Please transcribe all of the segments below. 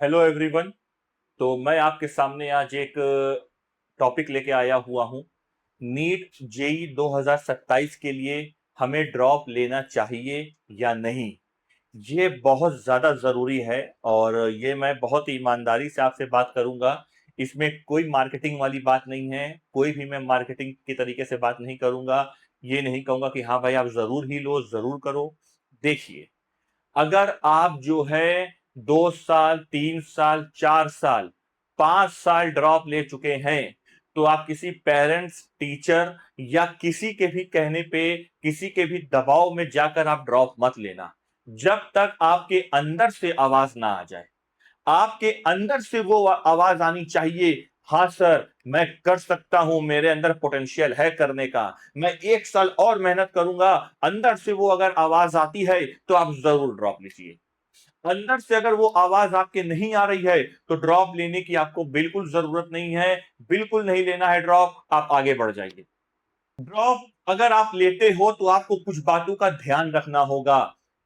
Hello everyone. तो मैं आपके सामने आज एक टॉपिक लेके आया हुआ हूँ। नीट जेई 2027 के लिए हमें ड्रॉप लेना चाहिए या नहीं, ये बहुत ज़्यादा ज़रूरी है। और ये मैं बहुत ही ईमानदारी से आपसे बात करूंगा। इसमें कोई मार्केटिंग वाली बात नहीं है, कोई भी मैं मार्केटिंग के तरीके से बात नहीं करूंगा। ये नहीं कहूंगा कि हाँ भाई आप ज़रूर ही लो, ज़रूर करो। देखिए, अगर आप जो है 2 साल, 3 साल, 4 साल, 5 साल ड्रॉप ले चुके हैं, तो आप किसी पेरेंट्स, टीचर या किसी के भी कहने पे, किसी के भी दबाव में जाकर आप ड्रॉप मत लेना, जब तक आपके अंदर से आवाज ना आ जाए। आपके अंदर से वो आवाज आनी चाहिए, हाँ सर मैं कर सकता हूं, मेरे अंदर पोटेंशियल है करने का, मैं 1 साल और मेहनत करूंगा। अंदर से वो अगर आवाज आती है तो आप जरूर ड्रॉप लीजिए। अंदर से अगर वो आवाज आपके नहीं आ रही है तो ड्रॉप लेने की आपको बिल्कुल जरूरत नहीं है। बिल्कुल नहीं लेना है ड्रॉप, आप आगे बढ़ जाइए। ड्रॉप अगर आप लेते हो तो आपको कुछ बातों का ध्यान रखना होगा।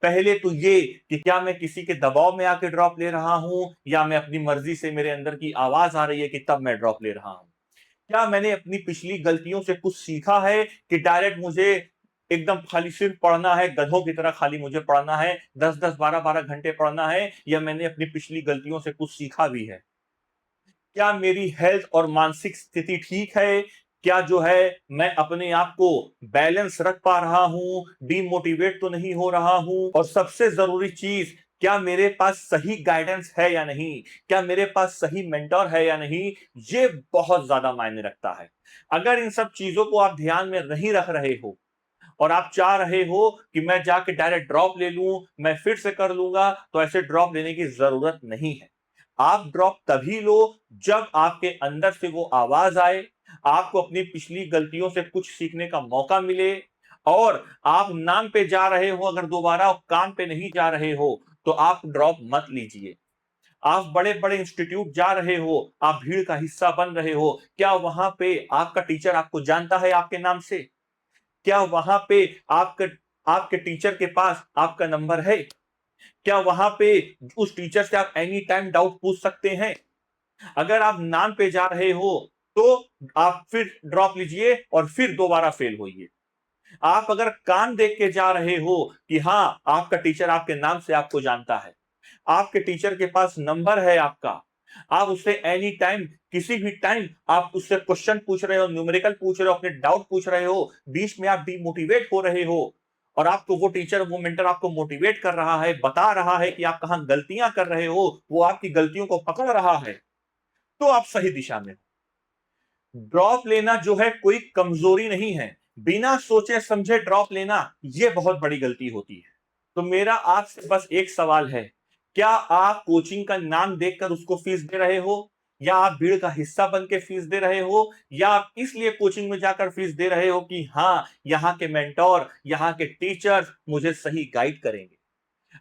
पहले तो ये कि क्या मैं किसी के दबाव में आके ड्रॉप ले रहा हूं, या मैं अपनी मर्जी से, मेरे अंदर की आवाज आ रही है कि तब मैं ड्रॉप ले रहा हूं। क्या मैंने अपनी पिछली गलतियों से कुछ सीखा है कि डायरेक्ट मुझे एकदम खाली सिर्फ पढ़ना है, गधों की तरह खाली मुझे पढ़ना है, 10-10, 12-12 घंटे पढ़ना है, या मैंने अपनी पिछली गलतियों से कुछ सीखा भी है? क्या मेरी हेल्थ और मानसिक स्थिति ठीक है? क्या जो है मैं अपने आप को बैलेंस रख पा रहा हूं, डीमोटिवेट तो नहीं हो रहा हूं? और सबसे जरूरी चीज, क्या मेरे पास सही गाइडेंस है या नहीं, क्या मेरे पास सही मेंटर है या नहीं? ये बहुत ज्यादा मायने रखता है। अगर इन सब चीजों को आप ध्यान में नहीं रख रहे हो और आप चाह रहे हो कि मैं जाके डायरेक्ट ड्रॉप ले लूं, मैं फिर से कर लूंगा, तो ऐसे ड्रॉप लेने की जरूरत नहीं है। आप ड्रॉप तभी लो जब आपके अंदर से वो आवाज आए, आपको अपनी पिछली गलतियों से कुछ सीखने का मौका मिले, और आप नाम पे जा रहे हो, अगर दोबारा काम पे नहीं जा रहे हो तो आप ड्रॉप मत लीजिए। आप बड़े बड़े इंस्टीट्यूट जा रहे हो, आप भीड़ का हिस्सा बन रहे हो, क्या वहां पे आपका टीचर आपको जानता है आपके नाम से? क्या वहां पे आपके आपके टीचर के पास आपका नंबर है? क्या वहां पे उस टीचर से आप एनी टाइम डाउट पूछ सकते हैं? अगर आप नाम पे जा रहे हो तो आप फिर ड्रॉप लीजिए और फिर दोबारा फेल होइए। आप अगर काम देख के जा रहे हो कि हाँ आपका टीचर आपके नाम से आपको जानता है, आपके टीचर के पास नंबर है आपका, आप उससे एनी टाइम, किसी भी टाइम आप उससे क्वेश्चन पूछ रहे हो, न्यूमेरिकल पूछ रहे हो, अपने डाउट पूछ रहे हो, बीच में आप डिमोटिवेट हो रहे हो, और आपको वो टीचर, वो मेंटर आपको मोटिवेट कर रहा है, बता रहा है कि आप कहां गलतियां कर रहे हो, वो आपकी गलतियों को पकड़ रहा है, तो आप सही दिशा में। ड्रॉप लेना जो है कोई कमजोरी नहीं है। बिना सोचे समझे ड्रॉप लेना यह बहुत बड़ी गलती होती है। तो मेरा आपसे बस एक सवाल है, क्या आप कोचिंग का नाम देखकर उसको फीस दे रहे हो, या आप भीड़ का हिस्सा बन के फीस दे रहे हो, या आप इसलिए कोचिंग में जाकर फीस दे रहे हो कि हाँ यहाँ के मेंटोर, यहाँ के टीचर मुझे सही गाइड करेंगे?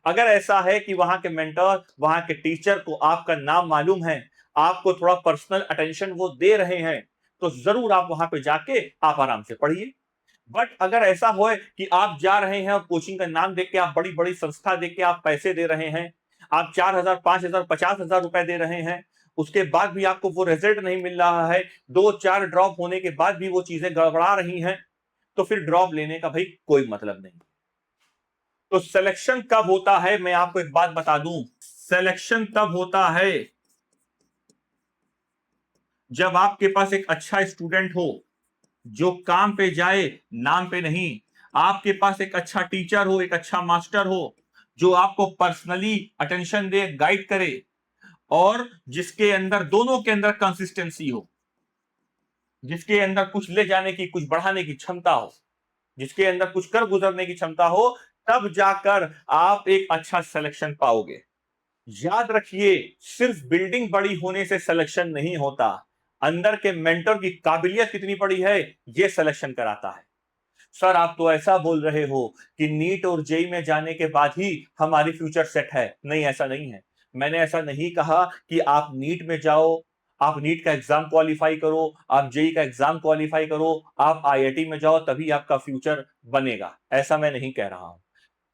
अगर ऐसा है कि वहां के मेंटर, वहां के टीचर को आपका नाम मालूम है, आपको थोड़ा पर्सनल अटेंशन वो दे रहे हैं, तो जरूर आप वहां पे जाके आप आराम से पढ़िए। बट अगर ऐसा हो कि आप जा रहे हैं और कोचिंग का नाम देख के, आप बड़ी बड़ी संस्था देख के आप पैसे दे रहे हैं, आप 4,000, 5,000, 50,000 रुपए दे रहे हैं, उसके बाद भी आपको वो रिजल्ट नहीं मिल रहा है, 2-4 ड्रॉप होने के बाद भी वो चीजें गड़बड़ा रही हैं, तो फिर ड्रॉप लेने का भाई कोई मतलब नहीं। तो सिलेक्शन कब होता है, मैं आपको एक बात बता दूं। सिलेक्शन तब होता है जब आपके पास एक अच्छा स्टूडेंट हो, जो काम पे जाए, नाम पे नहीं। आपके पास एक अच्छा टीचर हो, एक अच्छा मास्टर हो, जो आपको पर्सनली अटेंशन दे, गाइड करे, और जिसके अंदर, दोनों के अंदर कंसिस्टेंसी हो, जिसके अंदर कुछ ले जाने की, कुछ बढ़ाने की क्षमता हो, जिसके अंदर कुछ कर गुजरने की क्षमता हो, तब जाकर आप एक अच्छा सिलेक्शन पाओगे। याद रखिए, सिर्फ बिल्डिंग बड़ी होने से सिलेक्शन नहीं होता, अंदर के मेंटर की काबिलियत कितनी बड़ी है, यह सिलेक्शन कराता है। सर आप तो ऐसा बोल रहे हो कि नीट और जेई में जाने के बाद ही हमारी फ्यूचर सेट है। नहीं, ऐसा नहीं है। मैंने ऐसा नहीं कहा कि आप नीट में जाओ, आप नीट का एग्जाम क्वालिफाई करो, आप जेई का एग्जाम क्वालिफाई करो, आप आईआईटी में जाओ तभी आपका फ्यूचर बनेगा, ऐसा मैं नहीं कह रहा हूं।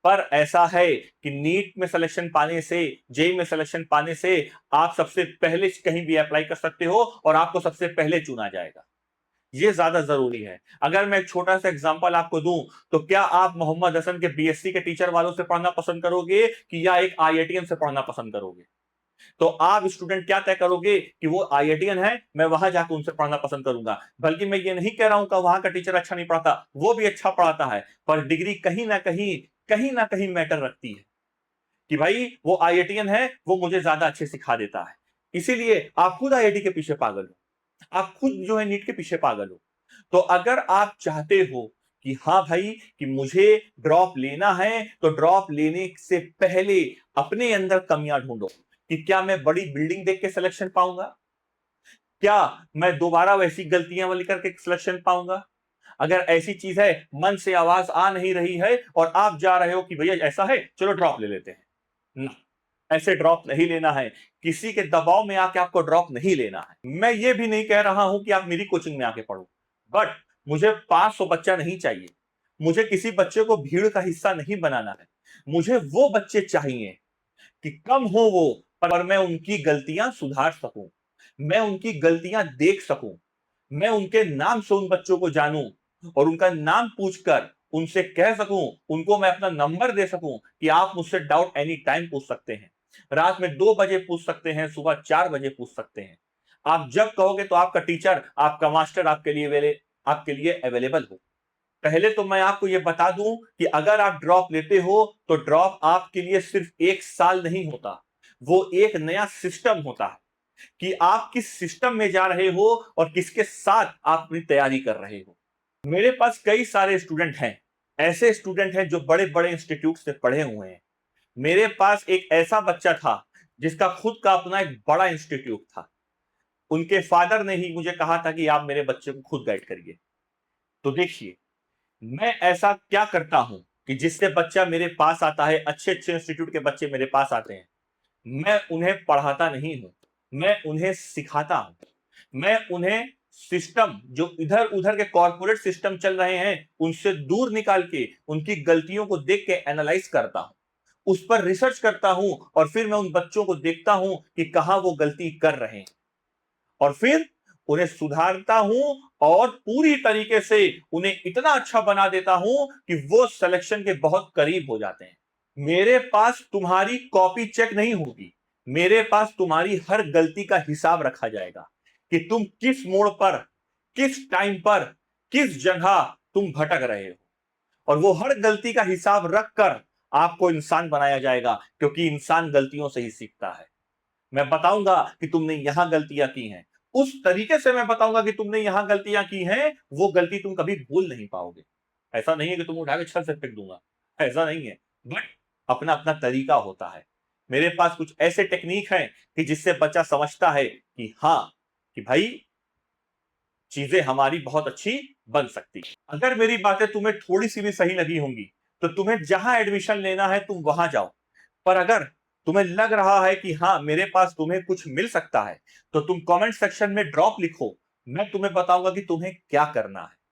पर ऐसा है कि नीट में सिलेक्शन पाने से, जेई में सिलेक्शन पाने से आप सबसे पहले कहीं भी अप्लाई कर सकते हो और आपको सबसे पहले चुना जाएगा। ये ज्यादा जरूरी है। अगर मैं एक छोटा सा एग्जांपल आपको दूं, तो क्या आप मोहम्मद हसन के बीएससी के टीचर वालों से पढ़ना पसंद करोगे कि या एक आईआईटीएन से पढ़ना पसंद करोगे? तो आप स्टूडेंट क्या तय करोगे कि वो आईआईटीएन है, मैं वहां जाकर उनसे पढ़ना पसंद करूंगा। बल्कि मैं ये नहीं कह रहा हूं कि वहां का टीचर अच्छा नहीं पढ़ाता, वो भी अच्छा पढ़ाता है, पर डिग्री कहीं ना कहीं मैटर रखती है कि भाई वो आईआईटीएन है, वो मुझे ज्यादा अच्छे सिखा देता है। इसीलिए आप खुद आईआईटी के पीछे पागल हो, आप खुद जो है नीट के पीछे पागल हो। तो अगर आप चाहते हो कि हाँ भाई, कि मुझे ड्रॉप लेना है, तो ड्रॉप लेने से पहले अपने अंदर कमियां ढूंढो कि क्या मैं बड़ी बिल्डिंग देख के सिलेक्शन पाऊंगा, क्या मैं दोबारा वैसी गलतियां वाली करके सिलेक्शन पाऊंगा। अगर ऐसी चीज है, मन से आवाज आ नहीं रही है और आप जा रहे हो कि भैया ऐसा है, चलो ड्रॉप ले लेते हैं, ना, ऐसे ड्रॉप नहीं लेना है। किसी के दबाव में आके आपको ड्रॉप नहीं लेना है। मैं ये भी नहीं कह रहा हूं कि आप मेरी कोचिंग में आके पढ़ो, बट मुझे 500 बच्चा नहीं चाहिए। मुझे किसी बच्चे को भीड़ का हिस्सा नहीं बनाना है। मुझे वो बच्चे चाहिए कि कम हो वो, पर मैं उनकी गलतियां सुधार सकूं, मैं उनकी गलतियां देख सकूं, मैं उनके नाम से उन बच्चों को जानूं और उनका नाम पूछकर उनसे कह सकूं, उनको मैं अपना नंबर दे सकूं कि आप मुझसे डाउट एनी टाइम पूछ सकते हैं। रात में 2 बजे पूछ सकते हैं, सुबह 4 बजे पूछ सकते हैं। आप जब कहोगे तो आपका टीचर, आपका मास्टर आपके लिए अवेलेबल हो। पहले तो मैं आपको यह बता दूं कि अगर आप ड्रॉप लेते हो, तो ड्रॉप आपके लिए सिर्फ 1 साल नहीं होता, वो एक नया सिस्टम होता है कि आप किस सिस्टम में जा रहे हो और किसके साथ आप अपनी तैयारी कर रहे हो। मेरे पास कई सारे स्टूडेंट हैं, ऐसे स्टूडेंट हैं जो बड़े बड़े इंस्टीट्यूट से पढ़े हुए हैं। मेरे पास एक ऐसा बच्चा था जिसका खुद का अपना एक बड़ा इंस्टीट्यूट था। उनके फादर ने ही मुझे कहा था कि आप मेरे बच्चे को खुद गाइड करिए। तो देखिए, मैं ऐसा क्या करता हूं कि जिससे बच्चा मेरे पास आता है, अच्छे अच्छे इंस्टीट्यूट के बच्चे मेरे पास आते हैं। मैं उन्हें पढ़ाता नहीं हूं, मैं उन्हें सिखाता हूं। मैं उन्हें सिस्टम, जो इधर उधर के कॉर्पोरेट सिस्टम चल रहे हैं, उनसे दूर निकाल के उनकी गलतियों को देख के एनालाइज करता हूं, उस पर रिसर्च करता हूं और फिर मैं उन बच्चों को देखता हूं कि कहां वो गलती कर रहे हैं और फिर उन्हें सुधारता हूं और पूरी तरीके से उन्हें इतना अच्छा बना देता हूं कि वो सिलेक्शन के बहुत करीब हो जाते हैं। मेरे पास तुम्हारी कॉपी चेक नहीं होगी, मेरे पास तुम्हारी हर गलती का हिसाब रखा जाएगा कि तुम किस मोड़ पर, किस टाइम पर, किस जगह तुम भटक रहे हो, और वो हर गलती का हिसाब रखकर आपको इंसान बनाया जाएगा, क्योंकि इंसान गलतियों से ही सीखता है। मैं बताऊंगा कि तुमने यहां गलतियां की हैं, उस तरीके से मैं बताऊंगा कि तुमने यहां गलतियां की हैं, वो गलती तुम कभी भूल नहीं पाओगे। ऐसा नहीं है कि तुम उठा के छत से फेंक दूंगा, ऐसा नहीं है, बट अपना अपना तरीका होता है। मेरे पास कुछ ऐसे टेक्निक हैं कि जिससे बच्चा समझता है कि हाँ, कि भाई चीजें हमारी बहुत अच्छी बन सकती है। अगर मेरी बातें तुम्हें थोड़ी सी भी सही लगी होंगी, तो तुम्हें जहां एडमिशन लेना है तुम वहां जाओ। पर अगर तुम्हें लग रहा है कि हाँ, मेरे पास तुम्हें कुछ मिल सकता है, तो तुम कमेंट सेक्शन में ड्रॉप लिखो, मैं तुम्हें बताऊंगा कि तुम्हें क्या करना है।